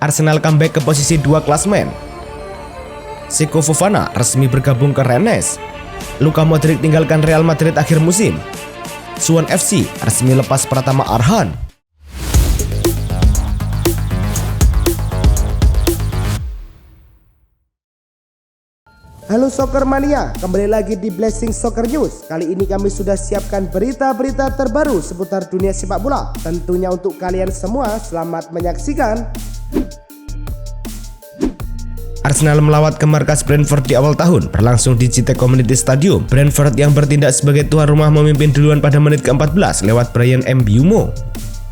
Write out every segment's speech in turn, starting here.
Arsenal comeback ke posisi 2 klasemen. Seko Fofana resmi bergabung ke Rennes. Luka Modric tinggalkan Real Madrid akhir musim. Suwon FC resmi lepas Pratama Arhan. Halo Soccer Mania, kembali lagi di Blessing Soccer News. Kali ini kami sudah siapkan berita-berita terbaru seputar dunia sepak bola. Tentunya untuk kalian semua, selamat menyaksikan. Arsenal melawat ke markas Brentford di awal tahun, berlangsung di City Community Stadium. Brentford yang bertindak sebagai tuan rumah memimpin duluan pada menit ke-14 lewat Bryan Mbeumo.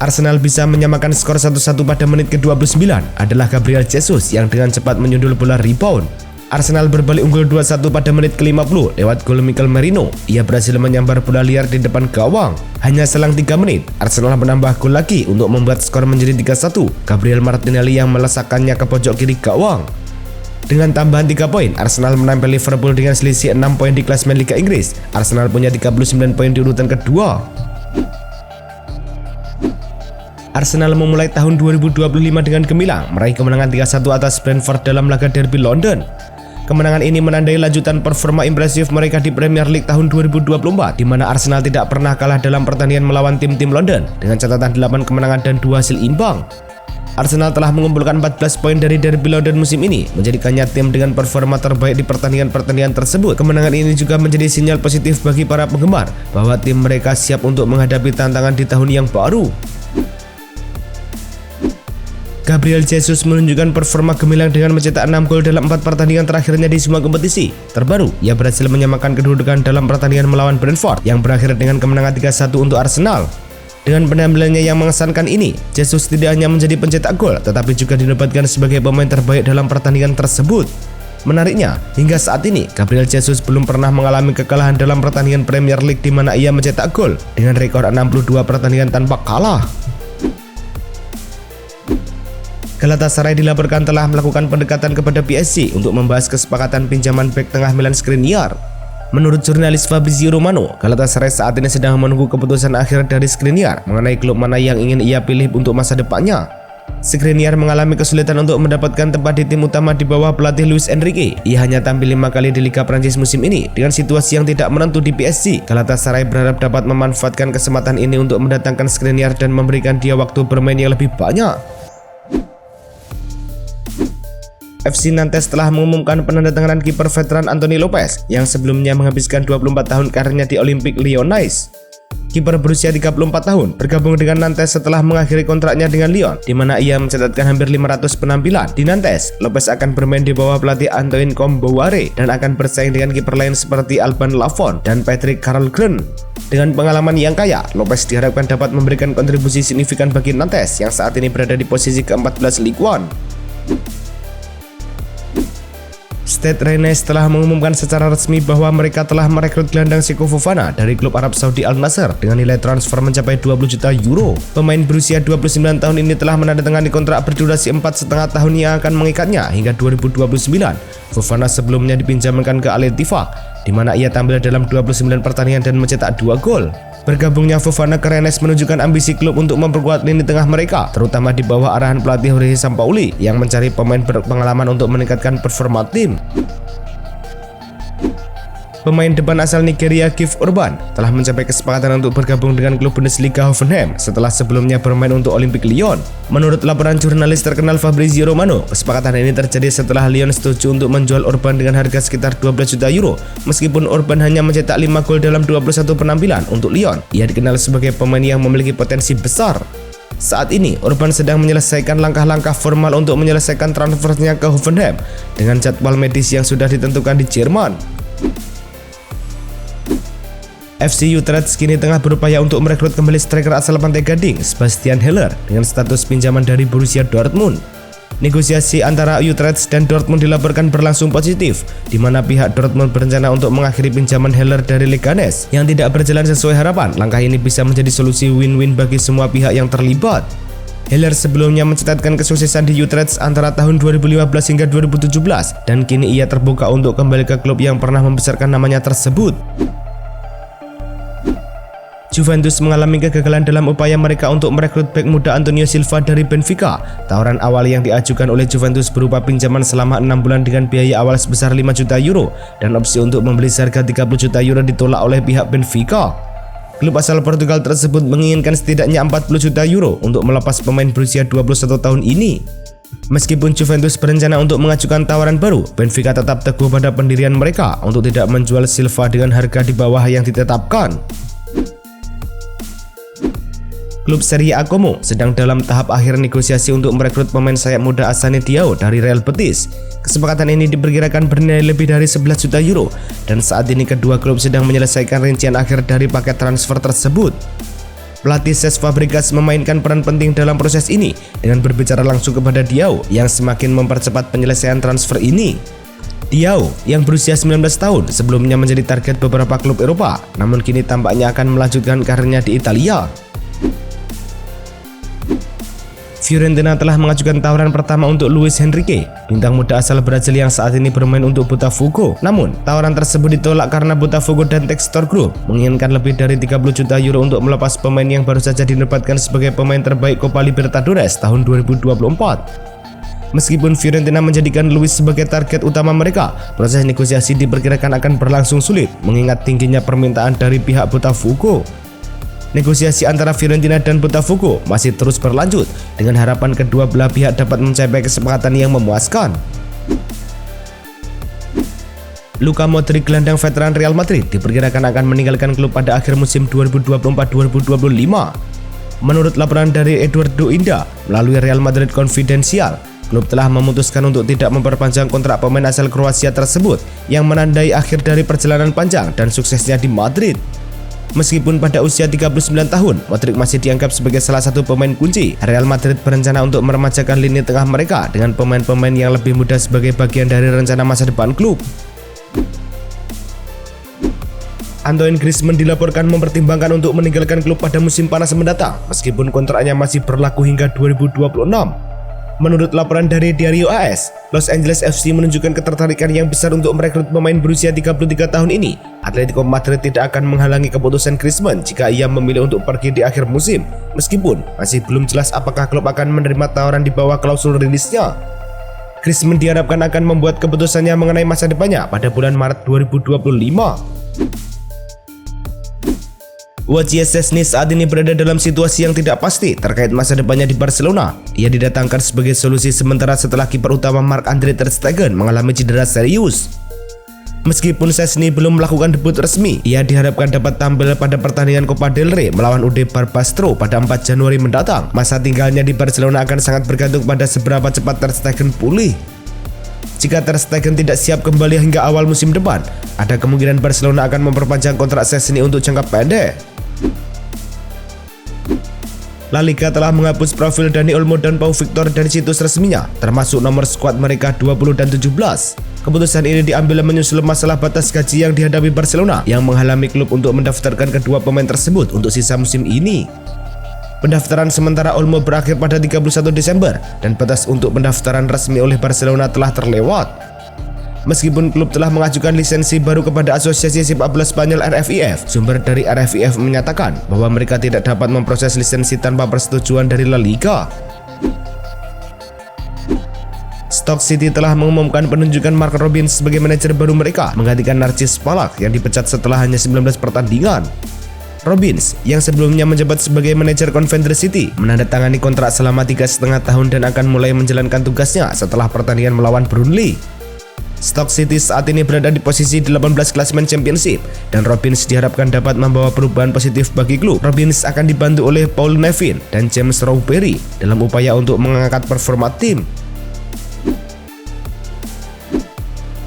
Arsenal bisa menyamakan skor 1-1 pada menit ke-29 adalah Gabriel Jesus yang dengan cepat menyundul bola rebound. Arsenal berbalik unggul 2-1 pada menit ke-50 lewat gol Mikel Merino. Ia berhasil menyambar bola liar di depan gawang. Hanya selang 3 menit, Arsenal menambah gol lagi untuk membuat skor menjadi 3-1. Gabriel Martinelli yang melesakkannya ke pojok kiri gawang. Dengan tambahan 3 poin, Arsenal menempel Liverpool dengan selisih 6 poin di klasemen Liga Inggris. Arsenal punya 39 poin di urutan kedua. Arsenal memulai tahun 2025 dengan gemilang, meraih kemenangan 3-1 atas Brentford dalam laga derby London. Kemenangan ini menandai lanjutan performa impresif mereka di Premier League tahun 2024, di mana Arsenal tidak pernah kalah dalam pertandingan melawan tim-tim London dengan catatan 8 kemenangan dan 2 hasil imbang. Arsenal telah mengumpulkan 14 poin dari derby London musim ini, menjadikannya tim dengan performa terbaik di pertandingan-pertandingan tersebut. Kemenangan ini juga menjadi sinyal positif bagi para penggemar bahwa tim mereka siap untuk menghadapi tantangan di tahun yang baru. Gabriel Jesus menunjukkan performa gemilang dengan mencetak 6 gol dalam 4 pertandingan terakhirnya di semua kompetisi. Terbaru, ia berhasil menyamakan kedudukan dalam pertandingan melawan Brentford yang berakhir dengan kemenangan 3-1 untuk Arsenal. Dengan penampilannya yang mengesankan ini, Jesus tidak hanya menjadi pencetak gol, tetapi juga dinobatkan sebagai pemain terbaik dalam pertandingan tersebut. Menariknya, hingga saat ini, Gabriel Jesus belum pernah mengalami kekalahan dalam pertandingan Premier League di mana ia mencetak gol dengan rekor 62 pertandingan tanpa kalah. Galatasaray dilaporkan telah melakukan pendekatan kepada PSG untuk membahas kesepakatan pinjaman bek tengah Milan Skriniar. Menurut jurnalis Fabrizio Romano, Galatasaray saat ini sedang menunggu keputusan akhir dari Skriniar mengenai klub mana yang ingin ia pilih untuk masa depannya. Skriniar mengalami kesulitan untuk mendapatkan tempat di tim utama di bawah pelatih Luis Enrique. Ia hanya tampil 5 kali di Liga Prancis musim ini. Dengan situasi yang tidak menentu di PSG, Galatasaray berharap dapat memanfaatkan kesempatan ini untuk mendatangkan Skriniar dan memberikan dia waktu bermain yang lebih banyak. FC Nantes telah mengumumkan penandatanganan kiper veteran Anthony Lopes yang sebelumnya menghabiskan 24 tahun karirnya di Olympique Lyonnais. Kiper berusia 34 tahun bergabung dengan Nantes setelah mengakhiri kontraknya dengan Lyon, di mana ia mencatatkan hampir 500 penampilan. Di Nantes, Lopes akan bermain di bawah pelatih Antoine Kombouaré dan akan bersaing dengan kiper lain seperti Alban Lafont dan Patrick Carlgren. Dengan pengalaman yang kaya, Lopes diharapkan dapat memberikan kontribusi signifikan bagi Nantes yang saat ini berada di posisi ke-14 Ligue 1. Stade Rennes telah mengumumkan secara resmi bahwa mereka telah merekrut gelandang Seko Fofana dari klub Arab Saudi Al Nassr dengan nilai transfer mencapai 20 juta euro. Pemain berusia 29 tahun ini telah menandatangani kontrak berdurasi 4,5 tahun yang akan mengikatnya hingga 2029. Fofana sebelumnya dipinjamkan ke Al Ettifaq, di mana ia tampil dalam 29 pertandingan dan mencetak 2 gol. Bergabungnya Fofana ke Rennes menunjukkan ambisi klub untuk memperkuat lini tengah mereka, terutama di bawah arahan pelatih Jorge Sampaoli yang mencari pemain berpengalaman untuk meningkatkan performa tim. Pemain depan asal Nigeria Keith Urban telah mencapai kesepakatan untuk bergabung dengan klub Bundesliga Hoffenheim setelah sebelumnya bermain untuk Olympique Lyon. Menurut laporan jurnalis terkenal Fabrizio Romano, kesepakatan ini terjadi setelah Lyon setuju untuk menjual Urban dengan harga sekitar 12 juta euro. Meskipun Urban hanya mencetak 5 gol dalam 21 penampilan untuk Lyon, ia dikenal sebagai pemain yang memiliki potensi besar. Saat ini, Urban sedang menyelesaikan langkah-langkah formal untuk menyelesaikan transfernya ke Hoffenheim dengan jadwal medis yang sudah ditentukan di Jerman. FC Utrecht kini tengah berupaya untuk merekrut kembali striker asal Pantai Gading, Sebastian Haller, dengan status pinjaman dari Borussia Dortmund. Negosiasi antara Utrecht dan Dortmund dilaporkan berlangsung positif, di mana pihak Dortmund berencana untuk mengakhiri pinjaman Haller dari Leganes yang tidak berjalan sesuai harapan. Langkah ini bisa menjadi solusi win-win bagi semua pihak yang terlibat. Haller sebelumnya mencatatkan kesuksesan di Utrecht antara tahun 2015 hingga 2017, dan kini ia terbuka untuk kembali ke klub yang pernah membesarkan namanya tersebut. Juventus mengalami kegagalan dalam upaya mereka untuk merekrut bek muda Antonio Silva dari Benfica. Tawaran awal yang diajukan oleh Juventus berupa pinjaman selama 6 bulan dengan biaya awal sebesar 5 juta euro dan opsi untuk membeli seharga 30 juta euro ditolak oleh pihak Benfica. Klub asal Portugal tersebut menginginkan setidaknya 40 juta euro untuk melepas pemain berusia 21 tahun ini. Meskipun Juventus berencana untuk mengajukan tawaran baru, Benfica tetap teguh pada pendirian mereka untuk tidak menjual Silva dengan harga di bawah yang ditetapkan. Klub Serie A Como sedang dalam tahap akhir negosiasi untuk merekrut pemain sayap muda Assane Diao dari Real Betis. Kesepakatan ini diperkirakan bernilai lebih dari 11 juta euro dan saat ini kedua klub sedang menyelesaikan rincian akhir dari paket transfer tersebut. Pelatih Cesc Fabregas memainkan peran penting dalam proses ini dengan berbicara langsung kepada Diao yang semakin mempercepat penyelesaian transfer ini. Diao yang berusia 19 tahun sebelumnya menjadi target beberapa klub Eropa, namun kini tampaknya akan melanjutkan karirnya di Italia. Fiorentina telah mengajukan tawaran pertama untuk Luis Henrique, bintang muda asal Brazil yang saat ini bermain untuk Botafogo. Namun, tawaran tersebut ditolak karena Botafogo dan Textor Group menginginkan lebih dari 30 juta euro untuk melepas pemain yang baru saja dinobatkan sebagai pemain terbaik Copa Libertadores tahun 2024. Meskipun Fiorentina menjadikan Luis sebagai target utama mereka, proses negosiasi diperkirakan akan berlangsung sulit mengingat tingginya permintaan dari pihak Botafogo. Negosiasi antara Fiorentina dan Botafogo masih terus berlanjut dengan harapan kedua belah pihak dapat mencapai kesepakatan yang memuaskan. Luka Modric, gelandang veteran Real Madrid, diperkirakan akan meninggalkan klub pada akhir musim 2024-2025. Menurut laporan dari Eduardo Inda melalui Real Madrid Confidential, klub telah memutuskan untuk tidak memperpanjang kontrak pemain asal Kroasia tersebut yang menandai akhir dari perjalanan panjang dan suksesnya di Madrid. Meskipun pada usia 39 tahun, Modric masih dianggap sebagai salah satu pemain kunci. Real Madrid berencana untuk meremajakan lini tengah mereka dengan pemain-pemain yang lebih muda sebagai bagian dari rencana masa depan klub. Antoine Griezmann dilaporkan mempertimbangkan untuk meninggalkan klub pada musim panas mendatang, meskipun kontraknya masih berlaku hingga 2026. Menurut laporan dari Diario AS, Los Angeles FC menunjukkan ketertarikan yang besar untuk merekrut pemain berusia 33 tahun ini. Atletico Madrid tidak akan menghalangi keputusan Griezmann jika ia memilih untuk pergi di akhir musim, meskipun masih belum jelas apakah klub akan menerima tawaran di bawah klausul rilisnya. Griezmann diharapkan akan membuat keputusannya mengenai masa depannya pada bulan Maret 2025. Wojciech Szczesny saat ini berada dalam situasi yang tidak pasti terkait masa depannya di Barcelona. Ia didatangkan sebagai solusi sementara setelah kiper utama Marc-Andre ter Stegen mengalami cedera serius. Meskipun Szczesny belum melakukan debut resmi, ia diharapkan dapat tampil pada pertandingan Copa del Rey melawan UD Barbastro pada 4 Januari mendatang. Masa tinggalnya di Barcelona akan sangat bergantung pada seberapa cepat ter Stegen pulih. Jika ter Stegen tidak siap kembali hingga awal musim depan, ada kemungkinan Barcelona akan memperpanjang kontrak Szczesny untuk jangka pendek. La Liga telah menghapus profil Dani Olmo dan Pau Victor dari situs resminya, termasuk nomor skuad mereka 20 dan 17. Keputusan ini diambil menyusul masalah batas gaji yang dihadapi Barcelona yang menghalangi klub untuk mendaftarkan kedua pemain tersebut untuk sisa musim ini. Pendaftaran sementara Olmo berakhir pada 31 Desember dan batas untuk pendaftaran resmi oleh Barcelona telah terlewat. Meskipun klub telah mengajukan lisensi baru kepada Asosiasi Sepak Bola Spanyol RFIF, sumber dari RFIF menyatakan bahwa mereka tidak dapat memproses lisensi tanpa persetujuan dari La Liga. Stoke City telah mengumumkan penunjukan Mark Robins sebagai manajer baru mereka, menggantikan Narcis Palak yang dipecat setelah hanya 19 pertandingan. Robins, yang sebelumnya menjabat sebagai manajer Coventry City, menandatangani kontrak selama 3,5 tahun dan akan mulai menjalankan tugasnya setelah pertandingan melawan Burnley. Stoke City saat ini berada di posisi 18 klasemen Championship dan Robins diharapkan dapat membawa perubahan positif bagi klub. Robins akan dibantu oleh Paul Nevin dan James Strawberry dalam upaya untuk mengangkat performa tim.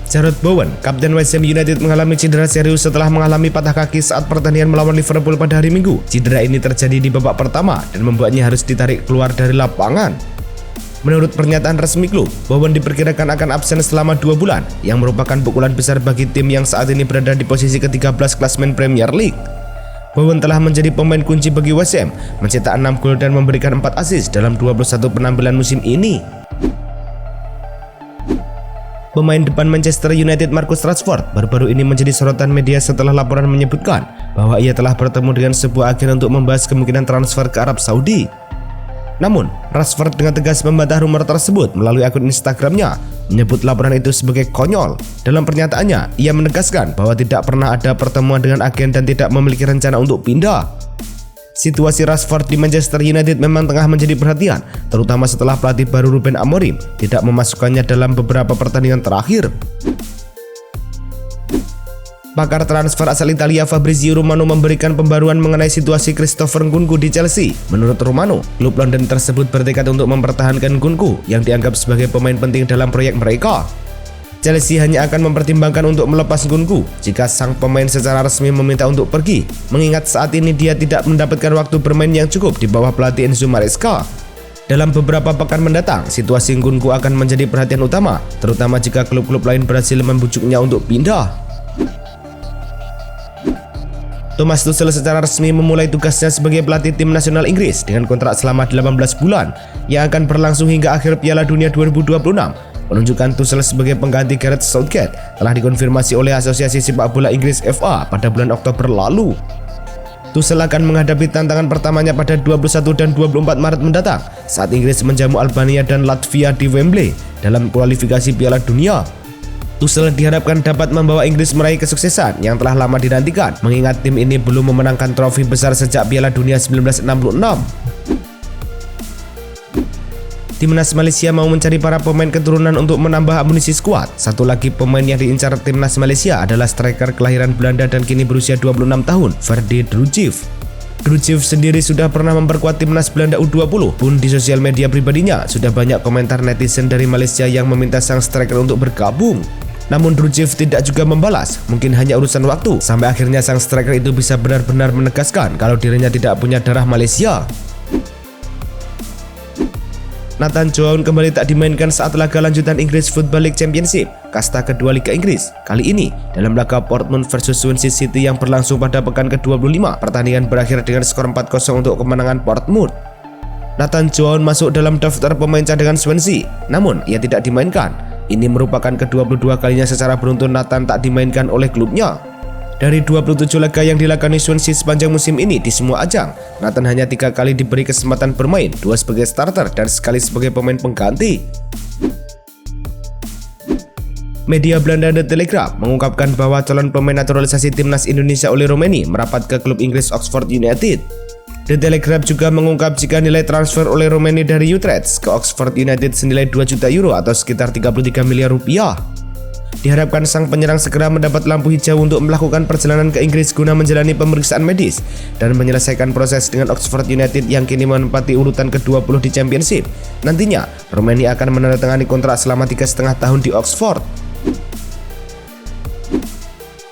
Jarrod Bowen, kapten West Ham United mengalami cedera serius setelah mengalami patah kaki saat pertandingan melawan Liverpool pada hari Minggu. Cedera ini terjadi di babak pertama dan membuatnya harus ditarik keluar dari lapangan. Menurut pernyataan resmi klub, Bowen diperkirakan akan absen selama 2 bulan, yang merupakan pukulan besar bagi tim yang saat ini berada di posisi ke-13 klasemen Premier League. Bowen telah menjadi pemain kunci bagi West Ham, mencetak 6 gol dan memberikan 4 assist dalam 21 penampilan musim ini. Pemain depan Manchester United Marcus Rashford baru-baru ini menjadi sorotan media setelah laporan menyebutkan bahwa ia telah bertemu dengan sebuah agen untuk membahas kemungkinan transfer ke Arab Saudi. Namun, Rashford dengan tegas membantah rumor tersebut melalui akun Instagramnya, menyebut laporan itu sebagai konyol. Dalam pernyataannya, ia menegaskan bahwa tidak pernah ada pertemuan dengan agen dan tidak memiliki rencana untuk pindah. Situasi Rashford di Manchester United memang tengah menjadi perhatian, terutama setelah pelatih baru Ruben Amorim tidak memasukkannya dalam beberapa pertandingan terakhir. Pakar transfer asal Italia Fabrizio Romano memberikan pembaruan mengenai situasi Christopher Nkunku di Chelsea. Menurut Romano, klub London tersebut bertekad untuk mempertahankan Nkunku yang dianggap sebagai pemain penting dalam proyek mereka. Chelsea hanya akan mempertimbangkan untuk melepas Nkunku jika sang pemain secara resmi meminta untuk pergi, mengingat saat ini dia tidak mendapatkan waktu bermain yang cukup di bawah pelatih Enzo Maresca. Dalam beberapa pekan mendatang, situasi Nkunku akan menjadi perhatian utama, terutama jika klub-klub lain berhasil membujuknya untuk pindah. Thomas Tuchel secara resmi memulai tugasnya sebagai pelatih tim nasional Inggris dengan kontrak selama 18 bulan yang akan berlangsung hingga akhir Piala Dunia 2026. Penunjukan Tuchel sebagai pengganti Gareth Southgate telah dikonfirmasi oleh Asosiasi Sepak Bola Inggris FA pada bulan Oktober lalu. Tuchel akan menghadapi tantangan pertamanya pada 21 dan 24 Maret mendatang saat Inggris menjamu Albania dan Latvia di Wembley dalam kualifikasi Piala Dunia. Tuchel diharapkan dapat membawa Inggris meraih kesuksesan yang telah lama dinantikan, mengingat tim ini belum memenangkan trofi besar sejak Piala Dunia 1966. Timnas Malaysia mau mencari para pemain keturunan untuk menambah amunisi skuad. Satu lagi pemain yang diincar timnas Malaysia adalah striker kelahiran Belanda dan kini berusia 26 tahun, Ferdi Drujiv. Drujiv sendiri sudah pernah memperkuat timnas Belanda U20, pun di sosial media pribadinya sudah banyak komentar netizen dari Malaysia yang meminta sang striker untuk bergabung. Namun Drujiv tidak juga membalas, mungkin hanya urusan waktu sampai akhirnya sang striker itu bisa benar-benar menegaskan kalau dirinya tidak punya darah Malaysia. Nathan Jones kembali tak dimainkan saat laga lanjutan Inggris Football League Championship, kasta kedua Liga Inggris. Kali ini dalam laga Portsmouth versus Swansea City yang berlangsung pada pekan ke-25, pertandingan berakhir dengan skor 4-0 untuk kemenangan Portsmouth. Nathan Jones masuk dalam daftar pemain cadangan Swansea, namun ia tidak dimainkan. Ini merupakan ke-22 kalinya secara beruntun Nathan tak dimainkan oleh klubnya. Dari 27 laga yang dilakoni Swansea sepanjang musim ini di semua ajang, Nathan hanya 3 kali diberi kesempatan bermain, 2 sebagai starter dan sekali sebagai pemain pengganti. Media Belanda The Telegraph mengungkapkan bahwa calon pemain naturalisasi timnas Indonesia Oleh Romeni merapat ke klub Inggris Oxford United. The Telegraph juga mengungkap jika nilai transfer Oleh Romeni dari Utrecht ke Oxford United senilai 2 juta euro atau sekitar 33 miliar rupiah. Diharapkan sang penyerang segera mendapat lampu hijau untuk melakukan perjalanan ke Inggris guna menjalani pemeriksaan medis dan menyelesaikan proses dengan Oxford United yang kini menempati urutan ke-20 di Championship. Nantinya, Romeni akan menandatangani kontrak selama 3,5 tahun di Oxford.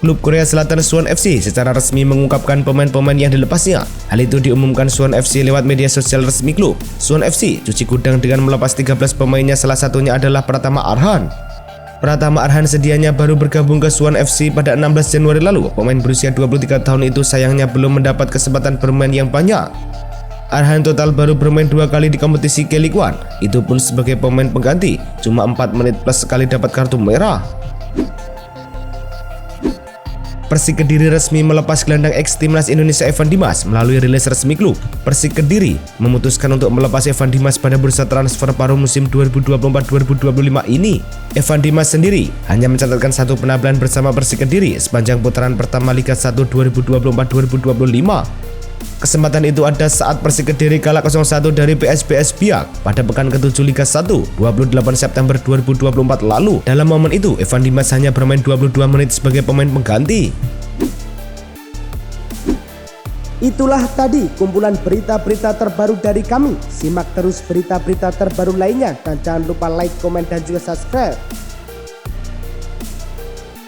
Klub Korea Selatan Suwon FC secara resmi mengungkapkan pemain-pemain yang dilepasnya. Hal itu diumumkan Suwon FC lewat media sosial resmi klub. Suwon FC cuci gudang dengan melepas 13 pemainnya, salah satunya adalah Pratama Arhan. Pratama Arhan sedianya baru bergabung ke Suwon FC pada 16 Januari lalu. Pemain berusia 23 tahun itu sayangnya belum mendapat kesempatan bermain yang banyak. Arhan total baru bermain 2 kali di kompetisi K-League One, itu pun sebagai pemain pengganti, cuma 4 menit plus sekali dapat kartu merah. Persik Kediri resmi melepas gelandang ex timnas Indonesia Evan Dimas melalui rilis resmi klub. Persik Kediri memutuskan untuk melepas Evan Dimas pada bursa transfer paruh musim 2024-2025 ini. Evan Dimas sendiri hanya mencatatkan 1 penampilan bersama Persik Kediri sepanjang putaran pertama Liga 1 2024-2025. Kesempatan itu ada saat Persik Kediri kalah 0-1 dari PSBS Biak pada pekan ke-7 Liga 1 28 September 2024 lalu. Dalam momen itu, Evan Dimas hanya bermain 22 menit sebagai pemain pengganti. Itulah tadi kumpulan berita-berita terbaru dari kami. Simak terus berita-berita terbaru lainnya dan jangan lupa like, komen, dan juga subscribe.